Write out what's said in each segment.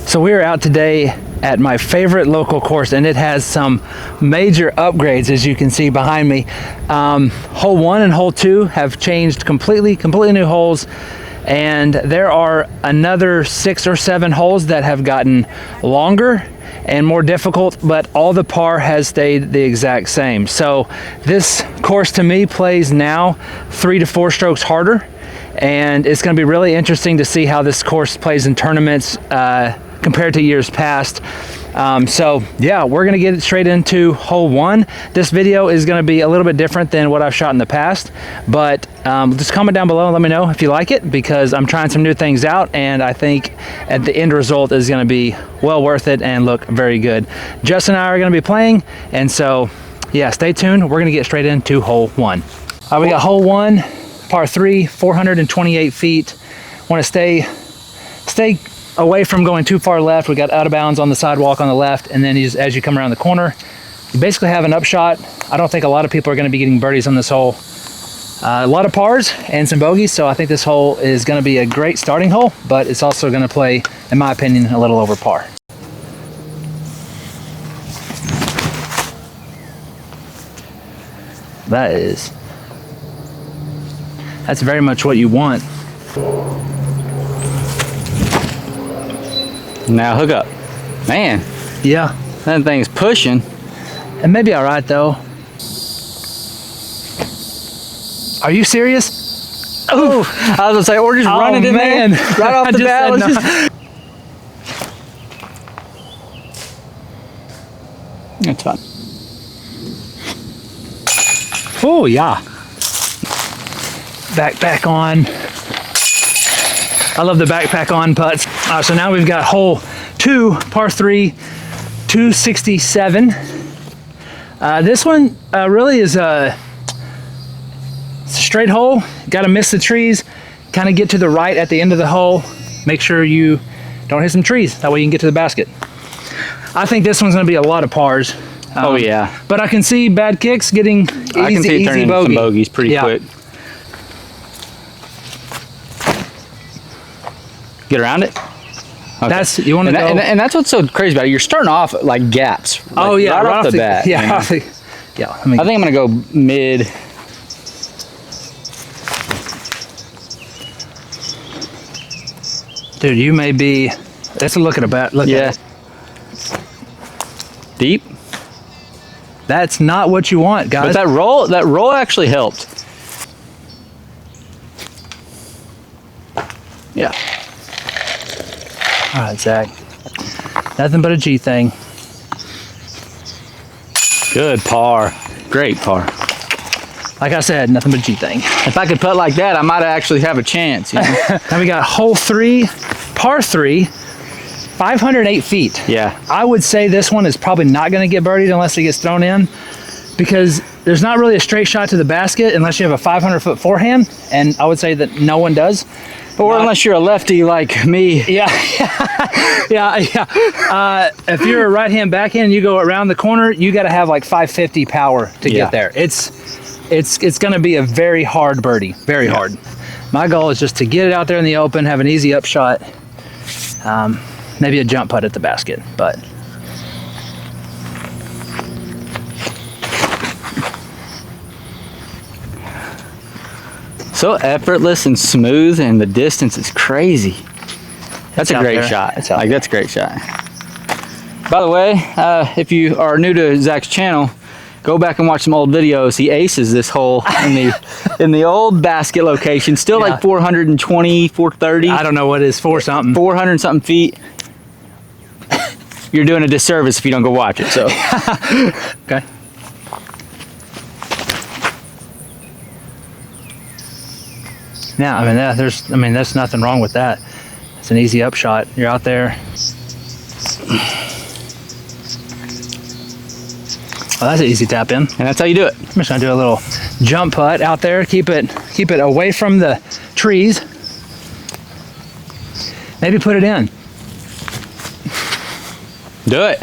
So we are out today at my favorite local course, and it has some major upgrades, as you can see behind me. Hole 1 and hole 2 have changed completely new holes, and there are another 6 or 7 holes that have gotten longer and more difficult, but all the par has stayed the exact same. So this course to me plays now 3 to 4 strokes harder, and it's going to be really interesting to see how this course plays in tournaments compared to years past. So yeah, we're gonna get straight into hole 1. This video is gonna be a little bit different than what I've shot in the past, but just comment down below and let me know if you like it, because I'm trying some new things out, and I think at the end result is gonna be well worth it and look very good. Justin and I are gonna be playing, and so yeah, stay tuned. We're gonna get straight into hole 1. All right, we got hole 1, par 3, 428 feet. Want to stay away from going too far left. We got out of bounds on the sidewalk on the left, and then as you come around the corner, you basically have an upshot. I don't think a lot of people are going to be getting birdies on this hole. A lot of pars and some bogeys, so I think this hole is going to be a great starting hole, but it's also going to play, in my opinion, a little over par. That's very much what you want. Now hook up. Man, yeah, that thing's pushing. It may be all right though. Are you serious? Oh, I was gonna say, or just run it in there right off the bat. That's fine. Oh yeah. Backpack on. I love the backpack on putts. So now we've got hole 2, par 3, 267. This one really is it's a straight hole. Got to miss the trees. Kind of get to the right at the end of the hole. Make sure you don't hit some trees. That way you can get to the basket. I think this one's going to be a lot of pars. Oh yeah. But I can see bad kicks getting easy, I can see it turning into some bogeys pretty quick. Get around it. Okay. That's you want to go, and that's what's so crazy about it. You're starting off like gaps. Like oh yeah, right off the bat. Yeah, you know? Yeah. I think I'm gonna go mid. Dude, you may be. Let's look at about. Look at it. Deep. That's not what you want, guys. But that roll actually helped. Yeah. All right, Zach. Nothing but a G thing. Good par. Great par. Like I said, nothing but a G thing. If I could putt like that, I might actually have a chance. You know? Now we got hole 3, par 3, 508 feet. Yeah. I would say this one is probably not going to get birdied unless it gets thrown in, because there's not really a straight shot to the basket unless you have a 500-foot forehand, and I would say that no one does. Or unless you're a lefty like me. Yeah, yeah. If you're a right-hand backhand and you go around the corner, you got to have like 550 power to get there. It's going to be a very hard birdie, very hard. My goal is just to get it out there in the open, have an easy upshot, maybe a jump putt at the basket, but. So effortless and smooth, and the distance is crazy. That's a great shot. That's a great shot. By the way, if you are new to Zach's channel, go back and watch some old videos. He aces this hole in the old basket location. Still like 420, 430. I don't know what it is, 400 something feet. You're doing a disservice if you don't go watch it. So okay. Now, there's nothing wrong with that. It's an easy upshot. You're out there. Well, that's an easy tap in. And that's how you do it. I'm just gonna do a little jump putt out there. Keep it away from the trees. Maybe put it in. Do it.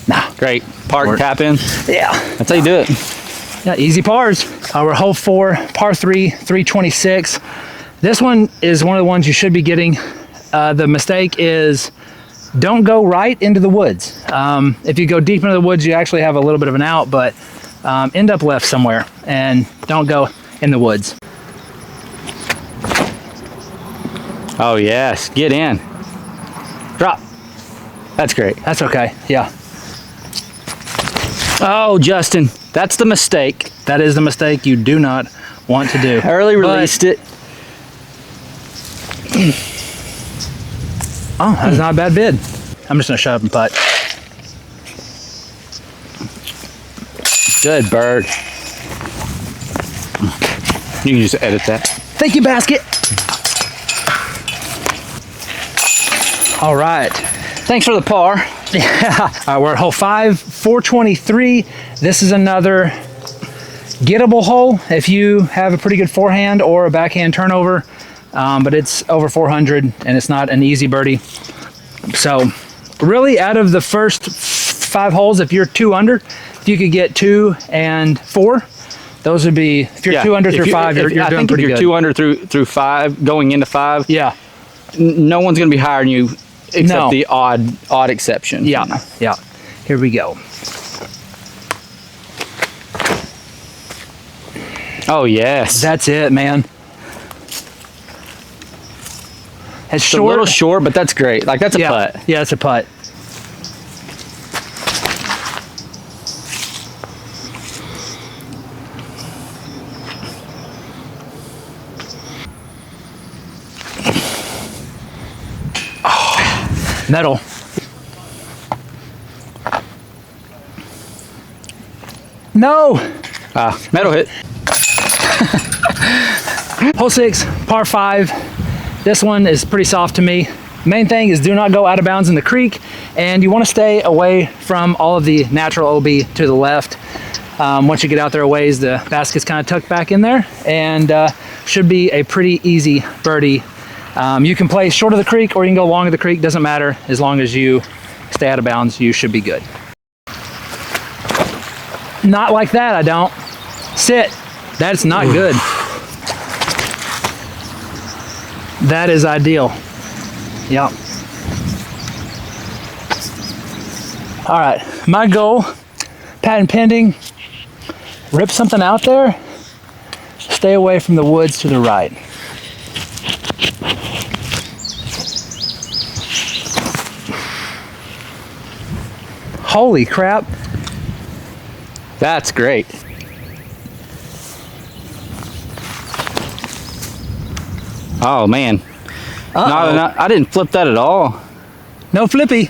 Nah. Great. Park tap in. Yeah. That's how you do it. Yeah, easy pars. We're hole 4, par 3, 326. This one is one of the ones you should be getting. The mistake is don't go right into the woods. If you go deep into the woods, you actually have a little bit of an out, but end up left somewhere, and don't go in the woods. Oh yes, get in. Drop. That's great. That's okay, yeah. Oh, Justin, that's the mistake. That is the mistake you do not want to do. Early released it. Oh, that's not a bad bid. I'm just gonna shut up and putt. Good bird. You can just edit that. Thank you, basket. All right. Thanks for the par. Yeah. We're at hole 5, 423. This is another gettable hole if you have a pretty good forehand or a backhand turnover, but it's over 400 and it's not an easy birdie. So really, out of the first 5 holes, if you're 2 under, if you could get 2 and 4, those would be, if you're 2 under through 5, you're doing pretty good. If you're 2 under through 5, going into 5, yeah, no one's gonna be higher than you except the odd exception. Yeah, yeah. Here we go. Oh yes, that's it, man. It's short. A little short, but that's great. Like that's a putt. Yeah, it's a putt. Oh, metal. No. Metal hit. Hole 6, par 5. This one is pretty soft to me. Main thing is do not go out of bounds in the creek, and you want to stay away from all of the natural OB to the left. Once you get out there a ways, the basket's kind of tucked back in there, and should be a pretty easy birdie. You can play short of the creek or you can go long of the creek, doesn't matter. As long as you stay out of bounds, you should be good. Not like that, I don't. Sit. That's not good. That is ideal. Yep. All right, my goal, patent pending, rip something out there, stay away from the woods to the right. Holy crap. That's great. Oh man. No, I didn't flip that at all. No flippy.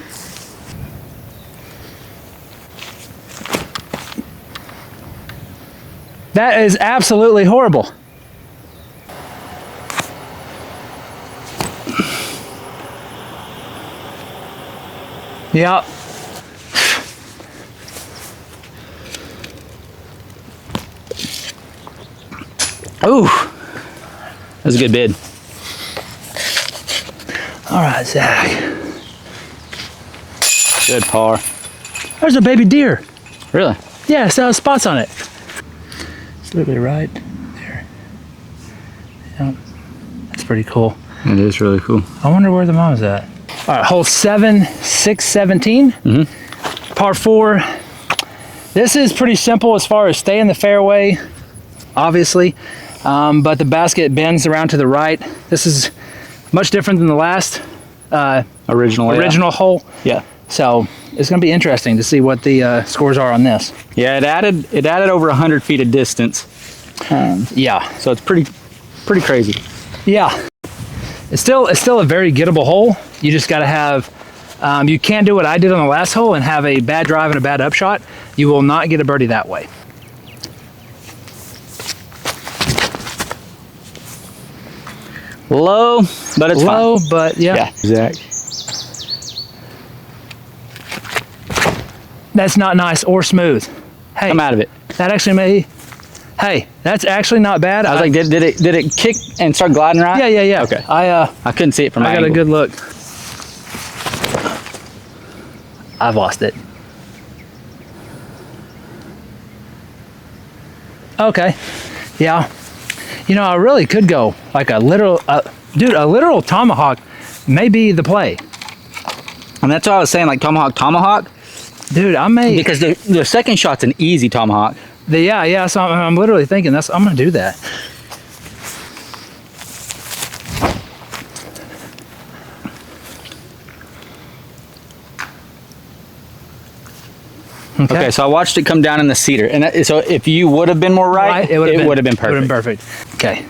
That is absolutely horrible. Yep. Ooh, that's a good bid. All right, Zach. Good par. There's a baby deer. Really? Yeah, so spots on it. It's literally right there. Yep. That's pretty cool. It is really cool. I wonder where the mom's at. All right, hole 7, 617. Par 4. This is pretty simple as far as stay in the fairway, obviously, but the basket bends around to the right. This is much different than the last original hole. Yeah. So it's going to be interesting to see what the scores are on this. Yeah, it added over 100 feet of distance. Yeah. So it's pretty crazy. Yeah. It's still a very gettable hole. You just got to have. You can't do what I did on the last hole and have a bad drive and a bad upshot. You will not get a birdie that way. Low, but it's low, fine. But yeah. Yeah, exactly. That's not nice or smooth. Hey, I'm out of it. That actually may. Hey, that's actually not bad. I was like, did it kick and start gliding right? Yeah. Okay. I couldn't see it from my angle. I got a good look. I've lost it. Okay. Yeah. You know, I really could go like a literal, dude, a literal tomahawk may be the play. And that's what I was saying, like tomahawk. Dude, I may. Because the second shot's an easy tomahawk. Yeah. So I'm literally thinking I'm gonna do that. Okay, so I watched it come down in the cedar, and so if you would have been more right, it would have been perfect. It would have been perfect. Okay.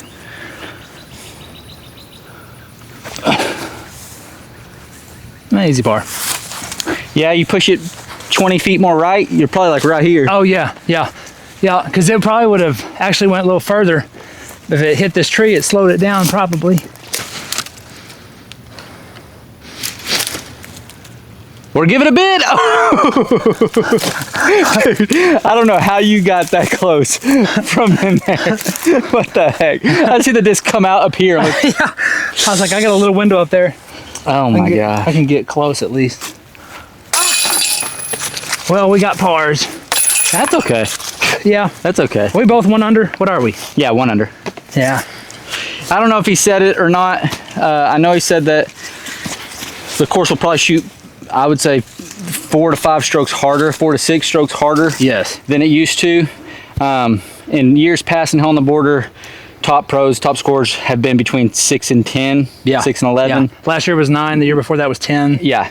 Easy bar. Yeah, you push it 20 feet more right, you're probably like right here. Oh yeah, because it probably would have actually went a little further. If it hit this tree, it slowed it down probably. Or give it a bid. I don't know how you got that close from in there. What the heck? I see the disc come out up here. Like, Yeah. I was like, I got a little window up there. oh my god. I can get close at least. Well, we got pars. That's okay. Yeah. That's okay. We both 1 under. What are we? Yeah, 1 under. Yeah. I don't know if he said it or not. I know he said that the course will probably shoot, I would say, 4 to 5 strokes harder, 4 to 6 strokes harder. Yes. Than it used to. In years past in Hole in the Border, top pros, top scores have been between 6 and 10. Yeah. 6 and 11. Yeah. Last year was 9. The year before that was 10. Yeah.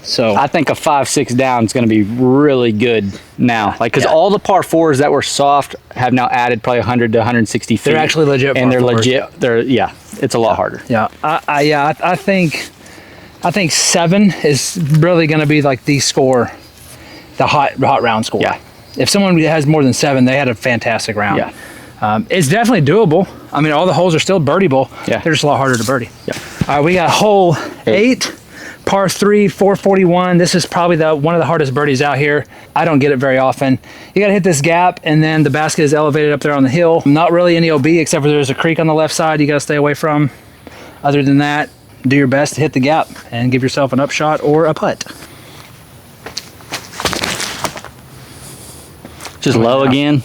So I think a 5-6 down is going to be really good now. Like, because Yeah. all the par 4s that were soft have now added probably 100 to 160 feet. they're actually legit. and they're par fours. legit. Yeah, it's a lot harder. Yeah. I think 7 is really going to be like the score, the hot round score. Yeah. If someone has more than 7, they had a fantastic round. Yeah. It's definitely doable. I mean, all the holes are still birdieable. Yeah. They're just a lot harder to birdie. Yeah. All right, we got hole 8, par 3, 441. This is probably one of the hardest birdies out here. I don't get it very often. You got to hit this gap, and then the basket is elevated up there on the hill. Not really any OB, except for there's a creek on the left side you got to stay away from. Other than that, do your best to hit the gap and give yourself an upshot or a putt. Just low again.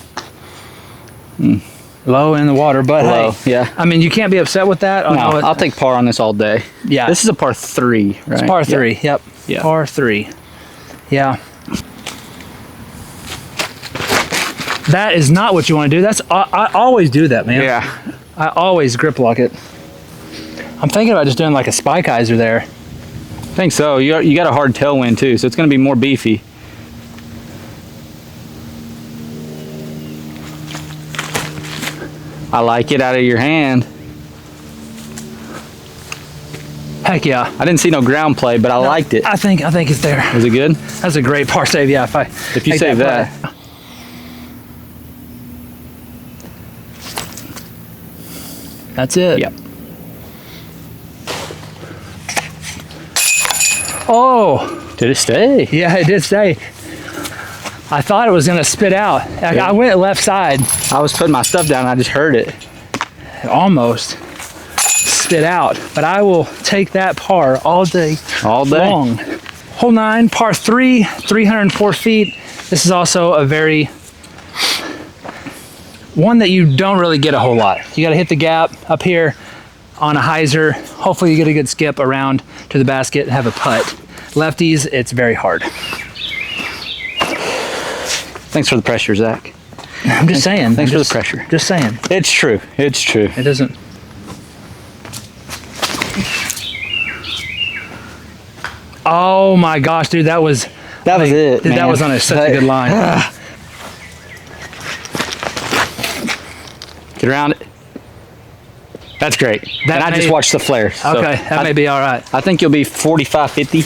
Low in the water, but Low, hey, yeah. I mean, you can't be upset with that. No, I'll take par on this all day. Yeah. This is a par 3, right? It's par 3. Yep. Yeah. Par 3. Yeah. That is not what you want to do. I always do that, man. Yeah. I always grip lock it. I'm thinking about just doing like a spike hyzer there. I think so. You got a hard tailwind too, so it's going to be more beefy. I like it out of your hand. Heck yeah. I didn't see no ground play, but I liked it. I think it's there. Was it good? That's a great par save. Yeah, If you make save play. that. That's it. Yep. Oh, Did it stay? yeah, it did stay. I thought it was gonna spit out. I went left side. I was putting my stuff down. I just heard it. It almost spit out, but I will take that par all day All day. long. Hole 9, par 3, 304 feet. This is also a very one that you don't really get a whole lot. You got to hit the gap up here on a hyzer. Hopefully you get a good skip around to the basket and have a putt. Lefties, it's very hard. Thanks for the pressure, Zach. I'm just saying. Thanks for the pressure. Just saying. It's true. It's true. It isn't. Oh my gosh, dude, that was it. dude, that was on such a good line. Get around it. That's great. That and I may- just watched the flare. So Okay, that may be all right. I think you'll be 45, 50.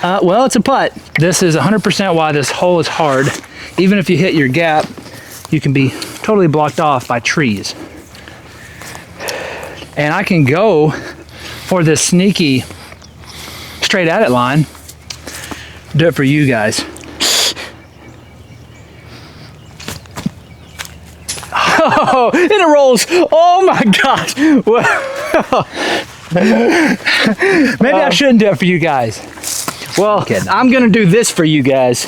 Well, it's a putt. This is 100% why this hole is hard. Even if you hit your gap, you can be totally blocked off by trees. And I can go for this sneaky straight at it line. Do it for you guys. Oh, and it rolls. Oh my gosh. Maybe I shouldn't do it for you guys. Well, Kidding. I'm going to do this for you guys.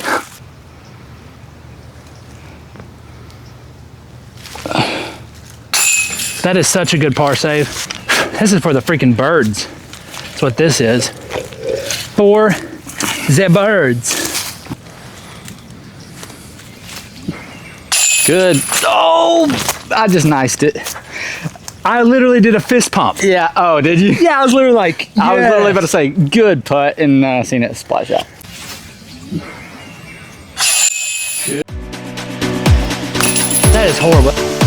That is such a good par save. This is for the freaking birds. That's what this is. For the birds. Good. Oh, I just niced it. I literally did a fist pump. Yeah. Oh, did you? Yeah, I was literally like, yes. I was literally about to say good putt and seen it splash out. That is horrible.